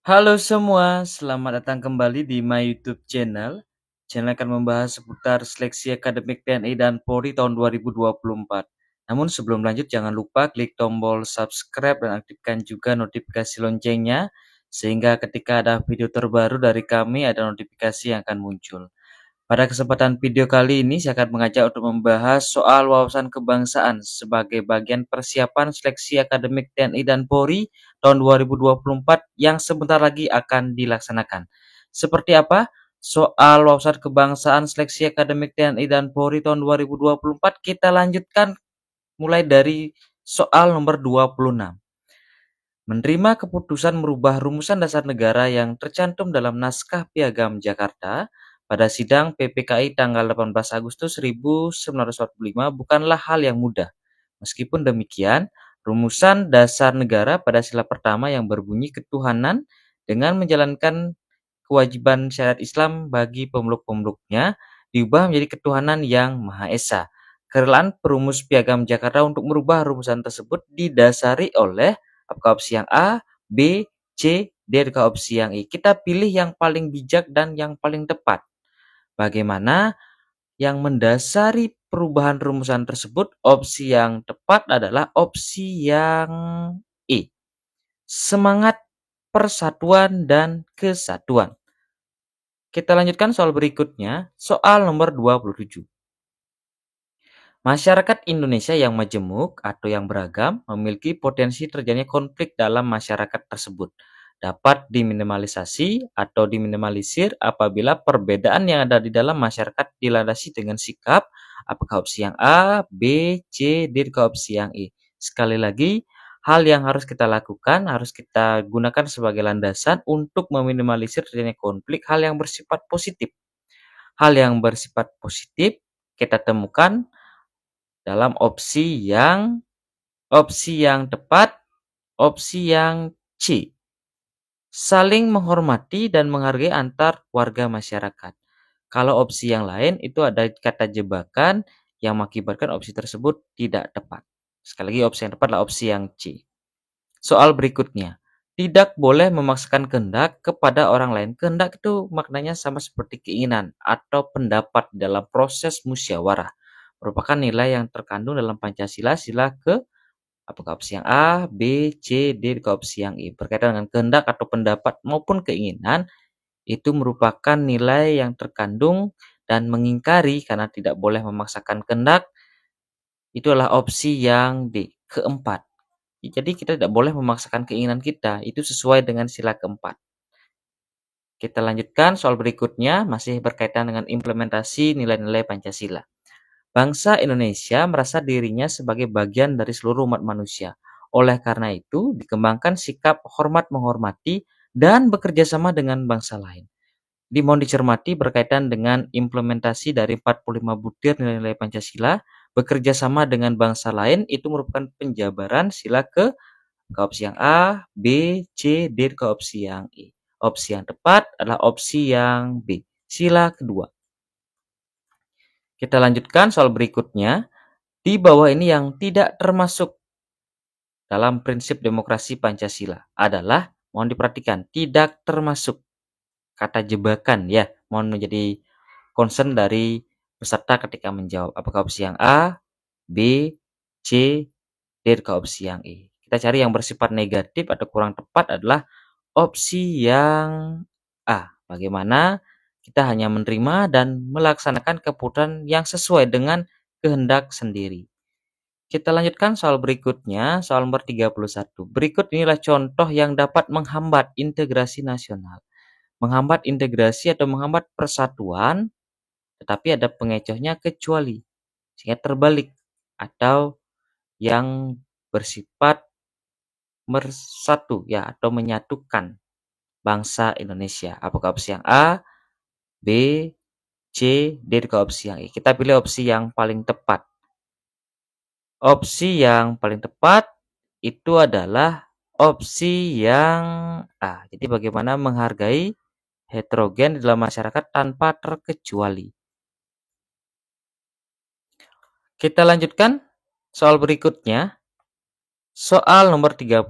Halo semua, selamat datang kembali di my YouTube channel. Channel akan membahas seputar seleksi akademik TNI dan Polri tahun 2024. Namun sebelum lanjut jangan lupa klik tombol subscribe dan aktifkan juga notifikasi loncengnya sehingga ketika ada video terbaru dari kami ada notifikasi yang akan muncul. Pada kesempatan video kali ini, saya akan mengajak untuk membahas soal wawasan kebangsaan sebagai bagian persiapan seleksi akademik TNI dan Polri tahun 2024 yang sebentar lagi akan dilaksanakan. Seperti apa? Soal wawasan kebangsaan seleksi akademik TNI dan Polri tahun 2024 kita lanjutkan mulai dari soal nomor 26. Menerima keputusan merubah rumusan dasar negara yang tercantum dalam Naskah Piagam Jakarta pada sidang PPKI tanggal 18 Agustus 1945 bukanlah hal yang mudah. Meskipun demikian, rumusan dasar negara pada sila pertama yang berbunyi ketuhanan dengan menjalankan kewajiban syariat Islam bagi pemeluk-pemeluknya diubah menjadi ketuhanan yang Maha Esa. Kerelaan perumus Piagam Jakarta untuk merubah rumusan tersebut didasari oleh apakah opsi yang A, B, C, D, atau opsi yang E. Kita pilih yang paling bijak dan yang paling tepat. Bagaimana yang mendasari perubahan rumusan tersebut? Opsi yang tepat adalah opsi yang E. Semangat persatuan dan kesatuan. Kita lanjutkan soal berikutnya, soal nomor 27. Masyarakat Indonesia yang majemuk atau yang beragam memiliki potensi terjadinya konflik dalam masyarakat tersebut. Dapat diminimalisasi atau diminimalisir apabila perbedaan yang ada di dalam masyarakat dilandasi dengan sikap, apakah opsi yang A, B, C, D, atau opsi yang E. Sekali lagi, hal yang harus kita lakukan, harus kita gunakan sebagai landasan untuk meminimalisir terjadinya konflik, hal yang bersifat positif. Hal yang bersifat positif kita temukan dalam opsi yang tepat, opsi yang C. Saling menghormati dan menghargai antar warga masyarakat. Kalau opsi yang lain itu ada kata jebakan yang mengakibatkan opsi tersebut tidak tepat. Sekali lagi opsi yang tepat adalah opsi yang C. Soal berikutnya. Tidak boleh memaksakan kehendak kepada orang lain. Kehendak itu maknanya sama seperti keinginan atau pendapat dalam proses musyawarah. Merupakan nilai yang terkandung dalam Pancasila sila ke apakah opsi yang A, B, C, D, ke opsi yang E. Berkaitan dengan kehendak atau pendapat maupun keinginan itu merupakan nilai yang terkandung dan mengingkari karena tidak boleh memaksakan kehendak. Itu adalah opsi yang D, keempat. Jadi kita tidak boleh memaksakan keinginan kita, itu sesuai dengan sila keempat. Kita lanjutkan soal berikutnya, masih berkaitan dengan implementasi nilai-nilai Pancasila. Bangsa Indonesia merasa dirinya sebagai bagian dari seluruh umat manusia. Oleh karena itu, dikembangkan sikap hormat menghormati dan bekerja sama dengan bangsa lain. Dimohon dicermati berkaitan dengan implementasi dari 45 butir nilai-nilai Pancasila, bekerja sama dengan bangsa lain itu merupakan penjabaran sila ke opsi yang A, B, C, D, ke opsi yang E. Opsi yang tepat adalah opsi yang B. Sila kedua. Kita lanjutkan soal berikutnya. Di bawah ini yang tidak termasuk dalam prinsip demokrasi Pancasila adalah, mohon diperhatikan, tidak termasuk kata jebakan ya. Mohon menjadi concern dari peserta ketika menjawab. Apakah opsi yang A, B, C, D, ke opsi yang E. Kita cari yang bersifat negatif atau kurang tepat adalah opsi yang A. Bagaimana kita hanya menerima dan melaksanakan keputusan yang sesuai dengan kehendak sendiri. Kita lanjutkan soal berikutnya, soal nomor 31. Berikut inilah contoh yang dapat menghambat integrasi nasional. Menghambat integrasi atau menghambat persatuan, tetapi ada pengecohnya kecuali, sehingga terbalik, atau yang bersifat mersatu ya atau menyatukan bangsa Indonesia. Apakah opsi yang A, B, C, D, ke opsi yang E. Kita pilih opsi yang paling tepat. Opsi yang paling tepat itu adalah opsi yang A. Jadi bagaimana menghargai heterogen di dalam masyarakat tanpa terkecuali. Kita lanjutkan soal berikutnya. Soal nomor 32.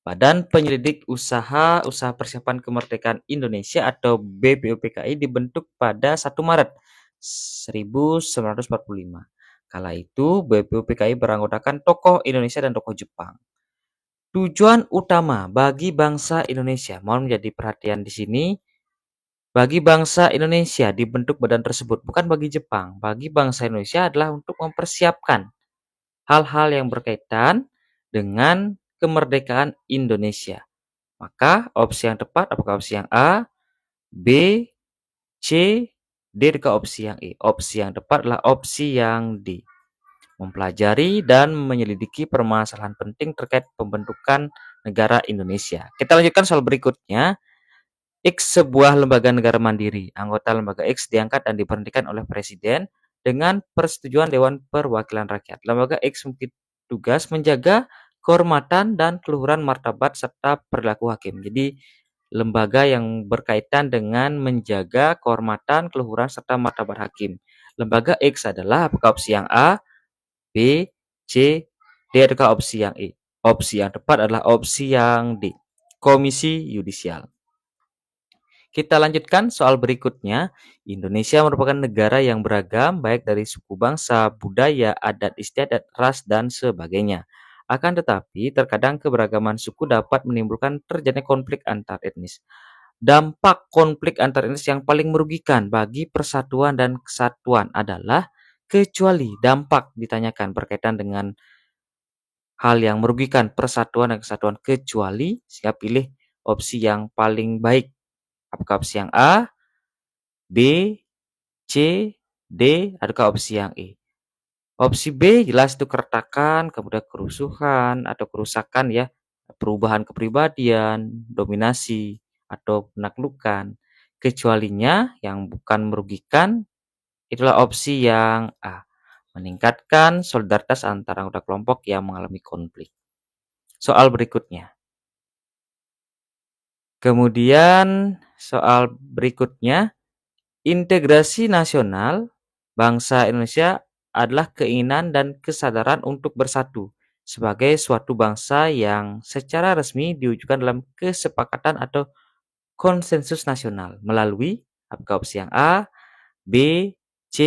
Badan Penyelidik Usaha Persiapan Kemerdekaan Indonesia atau BPUPKI dibentuk pada 1 Maret 1945. Kala itu BPUPKI beranggotakan tokoh Indonesia dan tokoh Jepang. Tujuan utama bagi bangsa Indonesia, mohon menjadi perhatian di sini, bagi bangsa Indonesia dibentuk badan tersebut, bukan bagi Jepang. Bagi bangsa Indonesia adalah untuk mempersiapkan hal-hal yang berkaitan dengan kemerdekaan Indonesia. Maka opsi yang tepat apakah opsi yang A, B, C, D ke opsi yang E. Opsi yang tepat adalah opsi yang D. Mempelajari dan menyelidiki permasalahan penting terkait pembentukan negara Indonesia. Kita lanjutkan soal berikutnya. X sebuah lembaga negara mandiri. Anggota lembaga X diangkat dan diberhentikan oleh Presiden dengan persetujuan Dewan Perwakilan Rakyat. Lembaga X memiliki tugas menjaga kehormatan dan keluhuran martabat serta perilaku hakim. Jadi lembaga yang berkaitan dengan menjaga kehormatan, keluhuran serta martabat hakim. Lembaga X adalah apakah opsi yang A, B, C, D adakah opsi yang E? Opsi yang tepat adalah opsi yang D. Komisi Yudisial. Kita lanjutkan soal berikutnya. Indonesia merupakan negara yang beragam baik dari suku bangsa, budaya, adat istiadat, ras, dan sebagainya. Akan tetapi, terkadang keberagaman suku dapat menimbulkan terjadinya konflik antar etnis. Dampak konflik antar etnis yang paling merugikan bagi persatuan dan kesatuan adalah kecuali dampak ditanyakan berkaitan dengan hal yang merugikan persatuan dan kesatuan kecuali sehingga pilih opsi yang paling baik. Apakah opsi yang A, B, C, D, adakah opsi yang E? Opsi B jelas itu keretakan, kemudian kerusuhan atau kerusakan ya, perubahan kepribadian, dominasi atau penaklukan. Kecualinya yang bukan merugikan itulah opsi yang A, meningkatkan solidaritas antara anggota kelompok yang mengalami konflik. Soal berikutnya. Kemudian soal berikutnya, integrasi nasional bangsa Indonesia adalah keinginan dan kesadaran untuk bersatu sebagai suatu bangsa yang secara resmi diwujudkan dalam kesepakatan atau konsensus nasional melalui apakah opsi yang A, B, C,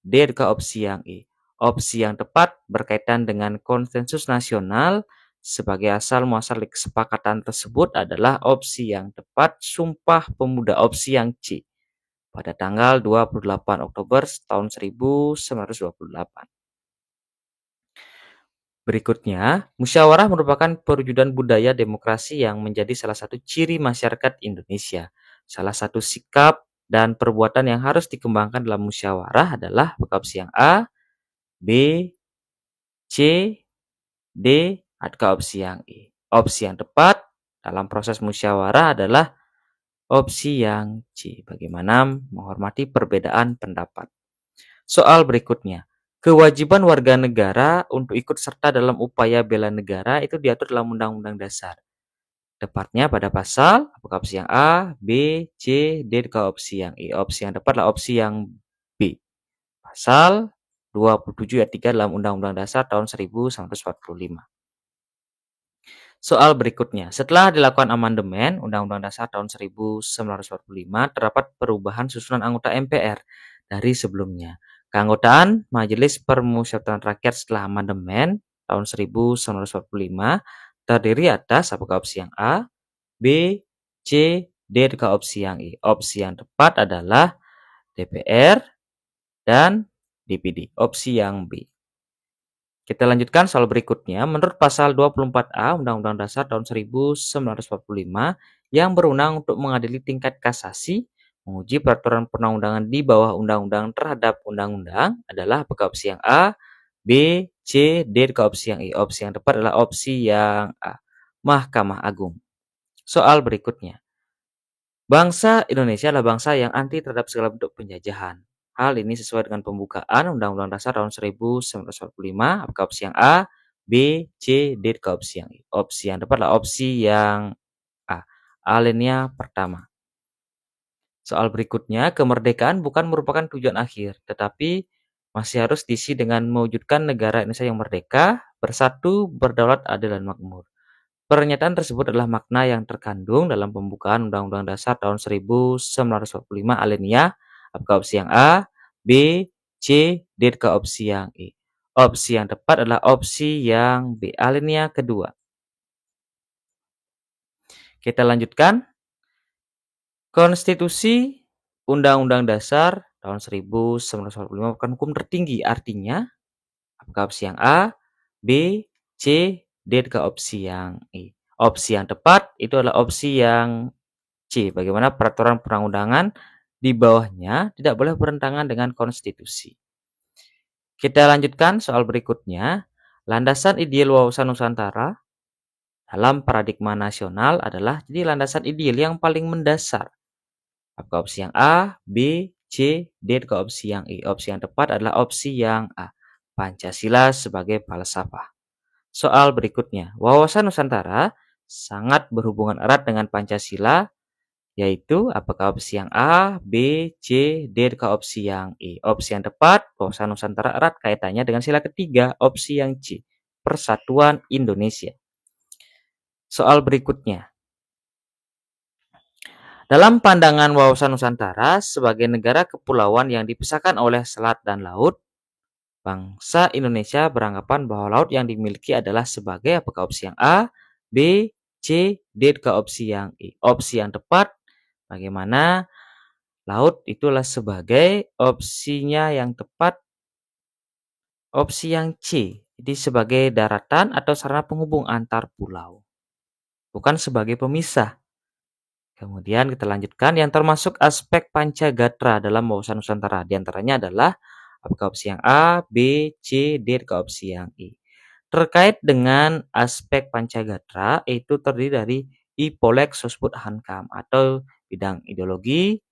D adakah opsi yang E. Opsi yang tepat berkaitan dengan konsensus nasional sebagai asal muasal kesepakatan tersebut adalah opsi yang tepat Sumpah Pemuda, opsi yang C pada tanggal 28 Oktober tahun 1928. Berikutnya, musyawarah merupakan perwujudan budaya demokrasi yang menjadi salah satu ciri masyarakat Indonesia. Salah satu sikap dan perbuatan yang harus dikembangkan dalam musyawarah adalah opsi yang A, B, C, D, atau opsi yang E. Opsi yang tepat dalam proses musyawarah adalah opsi yang C. Bagaimana menghormati perbedaan pendapat. Soal berikutnya. Kewajiban warga negara untuk ikut serta dalam upaya bela negara itu diatur dalam Undang-Undang Dasar. Tepatnya pada pasal, apakah opsi yang A, B, C, D, atau opsi yang E. Opsi yang tepat adalah opsi yang B. Pasal 27 ayat 3 dalam Undang-Undang Dasar tahun 1945. Soal berikutnya, setelah dilakukan amandemen Undang-Undang Dasar tahun 1945, terdapat perubahan susunan anggota MPR dari sebelumnya. Keanggotaan Majelis Permusyawaratan Rakyat setelah amandemen tahun 1945 terdiri atas apakah opsi yang A, B, C, D, atau opsi yang E. Opsi yang tepat adalah DPR dan DPD. Opsi yang B. Kita lanjutkan soal berikutnya. Menurut pasal 24A Undang-Undang Dasar tahun 1945 yang berwenang untuk mengadili tingkat kasasi, menguji peraturan perundang-undangan di bawah undang-undang terhadap undang-undang adalah apakah opsi yang A, B, C, D, atau opsi yang E. Opsi yang tepat adalah opsi yang A, Mahkamah Agung. Soal berikutnya. Bangsa Indonesia adalah bangsa yang anti terhadap segala bentuk penjajahan. Hal ini sesuai dengan pembukaan Undang-Undang Dasar tahun 1945, apakah opsi yang A, B, C, D, atau opsi yang E. Opsi yang tepat adalah opsi yang A, alinea pertama. Soal berikutnya, kemerdekaan bukan merupakan tujuan akhir, tetapi masih harus diisi dengan mewujudkan negara Indonesia yang merdeka, bersatu, berdaulat, adil, dan makmur. Pernyataan tersebut adalah makna yang terkandung dalam pembukaan Undang-Undang Dasar tahun 1945 alinea. Apakah opsi yang A, B, C, D ke opsi yang E? Opsi yang tepat adalah opsi yang B, alinea kedua. Kita lanjutkan. Konstitusi Undang-Undang Dasar tahun 1945 merupakan hukum tertinggi. Artinya, apakah opsi yang A, B, C, D ke opsi yang E? Opsi yang tepat itu adalah opsi yang C. Bagaimana peraturan perundang-undangan di bawahnya tidak boleh bertentangan dengan konstitusi. Kita lanjutkan soal berikutnya. Landasan ideal wawasan Nusantara dalam paradigma nasional adalah jadi landasan ideal yang paling mendasar. Apakah opsi yang A, B, C, D ke opsi yang E? Opsi yang tepat adalah opsi yang A. Pancasila sebagai falsafah. Soal berikutnya. Wawasan Nusantara sangat berhubungan erat dengan Pancasila, yaitu apakah opsi yang A, B, C, D ke opsi yang E? Opsi yang tepat, wawasan Nusantara erat kaitannya dengan sila ketiga, opsi yang C, Persatuan Indonesia. Soal berikutnya. Dalam pandangan wawasan Nusantara sebagai negara kepulauan yang dipisahkan oleh selat dan laut, bangsa Indonesia beranggapan bahwa laut yang dimiliki adalah sebagai apakah opsi yang A, B, C, D ke opsi yang E? Opsi yang tepat, bagaimana laut itulah sebagai opsinya yang tepat, opsi yang C. Jadi sebagai daratan atau sarana penghubung antar pulau, bukan sebagai pemisah. Kemudian kita lanjutkan yang termasuk aspek Pancagatra dalam wawasan Nusantara. Di antaranya adalah apakah opsi yang A, B, C, D ke opsi yang E. Terkait dengan aspek Pancagatra itu terdiri dari Ipolek Sosbud Hankam atau bidang ideologi,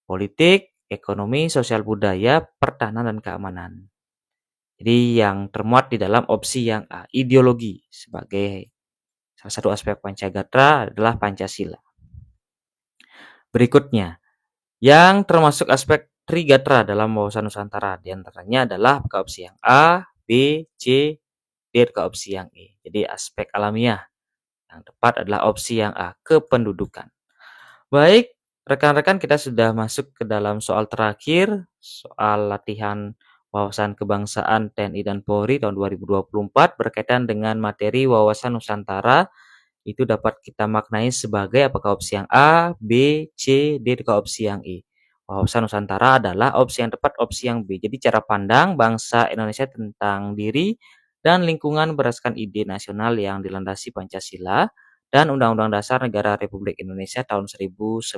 politik, ekonomi, sosial budaya, pertahanan dan keamanan. Jadi yang termuat di dalam opsi yang A, ideologi sebagai salah satu aspek Pancagatra adalah Pancasila. Berikutnya, yang termasuk aspek Trigatra dalam wawasan Nusantara. Di antaranya adalah ke opsi yang A, B, C, D ke opsi yang E. Jadi aspek alamiah. Yang tepat adalah opsi yang A, kependudukan. Baik, rekan-rekan kita sudah masuk ke dalam soal terakhir, soal latihan wawasan kebangsaan TNI dan Polri tahun 2024 berkaitan dengan materi wawasan Nusantara. Itu dapat kita maknai sebagai apakah opsi yang A, B, C, D ke opsi yang E. Wawasan Nusantara adalah opsi yang tepat, opsi yang B. Jadi cara pandang bangsa Indonesia tentang diri dan lingkungan berdasarkan ide nasional yang dilandasi Pancasila dan Undang-Undang Dasar Negara Republik Indonesia tahun 1945.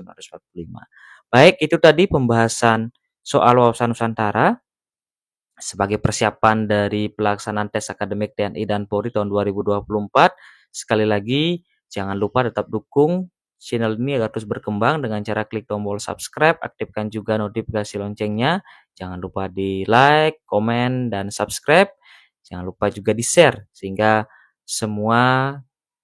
Baik, itu tadi pembahasan soal wawasan Nusantara sebagai persiapan dari pelaksanaan tes akademik TNI dan Polri tahun 2024. Sekali lagi, jangan lupa tetap dukung channel ini agar terus berkembang dengan cara klik tombol subscribe, aktifkan juga notifikasi loncengnya. Jangan lupa di like, komen, dan subscribe. Jangan lupa juga di share sehingga semua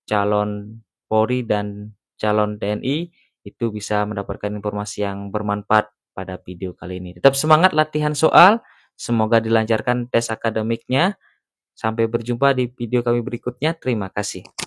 calon Polri dan calon TNI itu bisa mendapatkan informasi yang bermanfaat pada video kali ini. Tetap semangat latihan soal, semoga dilancarkan tes akademiknya. Sampai berjumpa di video kami berikutnya. Terima kasih.